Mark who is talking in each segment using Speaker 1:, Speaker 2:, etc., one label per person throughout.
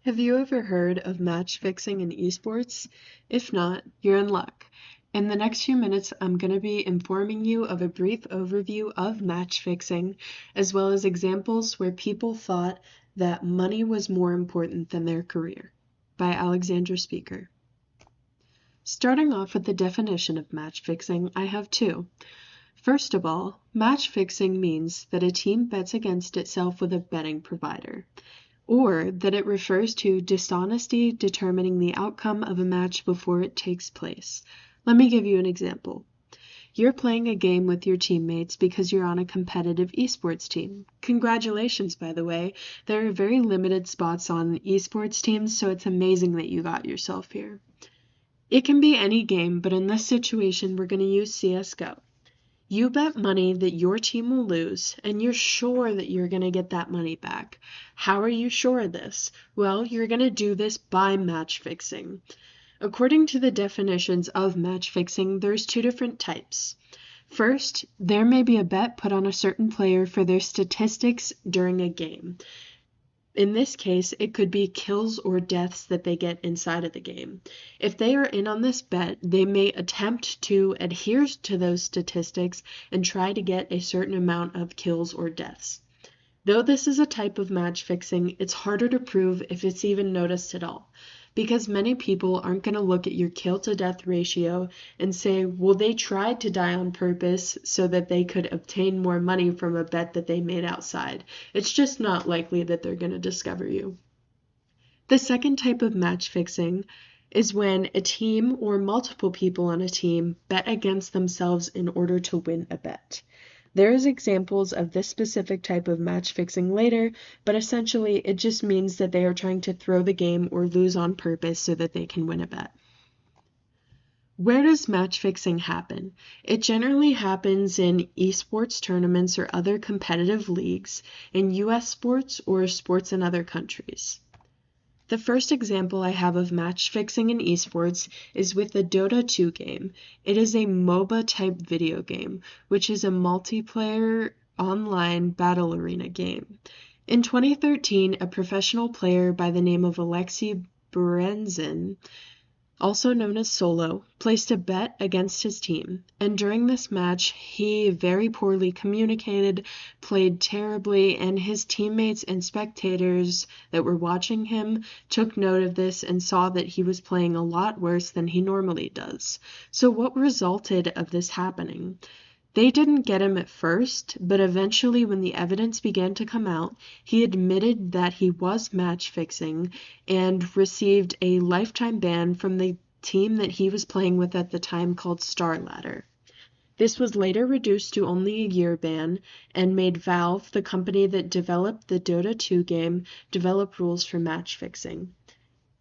Speaker 1: Have you ever heard of match fixing in esports? If not, you're in luck. In the next few minutes, I'm going to be informing you of a brief overview of match fixing, as well as examples where people thought that money was more important than their career. By Alexandra Speaker. Starting off with the definition of match fixing, I have two. First of all, match fixing means that a team bets against itself with a betting provider, or that it refers to dishonesty determining the outcome of a match before it takes place. Let me give you an example. You're playing a game with your teammates because you're on a competitive esports team. Congratulations, by the way. There are very limited spots on esports teams, so it's amazing that you got yourself here. It can be any game, but in this situation, we're going to use CSGO. You bet money that your team will lose, and you're sure that you're going to get that money back. How are you sure of this? Well, you're going to do this by match fixing. According to the definitions of match fixing, there's two different types. First, there may be a bet put on a certain player for their statistics during a game. In this case, it could be kills or deaths that they get inside of the game. If they are in on this bet, they may attempt to adhere to those statistics and try to get a certain amount of kills or deaths. Though this is a type of match fixing, it's harder to prove if it's even noticed at all, because many people aren't going to look at your kill to death ratio and say, well, they tried to die on purpose so that they could obtain more money from a bet that they made outside. It's just not likely that they're going to discover you. The second type of match fixing is when a team or multiple people on a team bet against themselves in order to win a bet. There's examples of this specific type of match fixing later, but essentially it just means that they are trying to throw the game or lose on purpose so that they can win a bet. Where does match fixing happen? It generally happens in esports tournaments or other competitive leagues, in US sports or sports in other countries. The first example I have of match fixing in esports is with the Dota 2 game. It is a MOBA type video game, which is a multiplayer online battle arena game. In 2013, a professional player by the name of Alexei Berenzin, also known as Solo, placed a bet against his team, and during this match, he very poorly communicated, played terribly, and his teammates and spectators that were watching him took note of this and saw that he was playing a lot worse than he normally does. So what resulted of this happening? They didn't get him at first, but eventually when the evidence began to come out, he admitted that he was match fixing and received a lifetime ban from the team that he was playing with at the time called Starladder. This was later reduced to only a year ban and made Valve, the company that developed the Dota 2 game, develop rules for match fixing.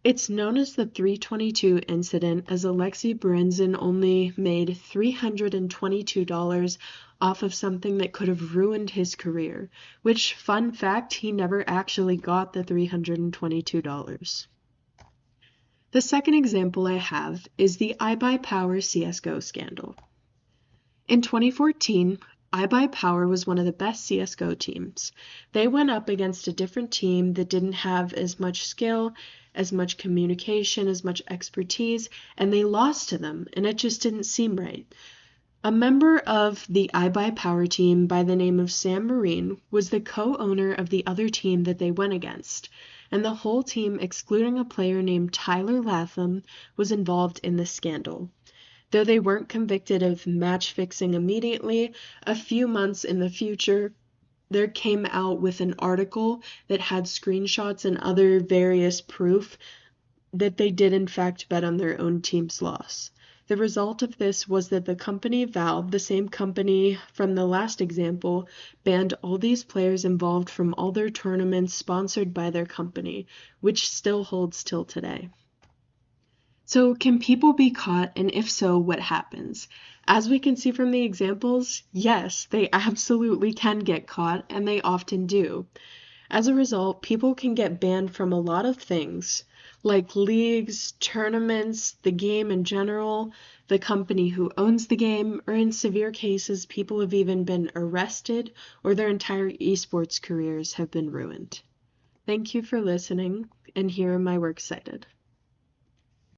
Speaker 1: It's known as the 322 incident, as Alexei Berenzin only made $322 off of something that could have ruined his career, which, fun fact, he never actually got the $322. The second example I have is the iBuyPower CSGO scandal. In 2014, iBuyPower was one of the best CSGO teams. They went up against a different team that didn't have as much skill, as much communication, as much expertise, and they lost to them, and it just didn't seem right. A member of the iBuyPower team by the name of Sam Marine was the co-owner of the other team that they went against, and the whole team, excluding a player named Tyler Latham, was involved in the scandal. Though they weren't convicted of match fixing immediately, a few months in the future, there came out with an article that had screenshots and other various proof that they did in fact bet on their own team's loss. The result of this was that the company Valve, the same company from the last example, banned all these players involved from all their tournaments sponsored by their company, which still holds till today. So can people be caught, and if so, what happens? As we can see from the examples, yes, they absolutely can get caught, and they often do. As a result, people can get banned from a lot of things, like leagues, tournaments, the game in general, the company who owns the game, or in severe cases, people have even been arrested or their entire esports careers have been ruined. Thank you for listening, and here are my works cited.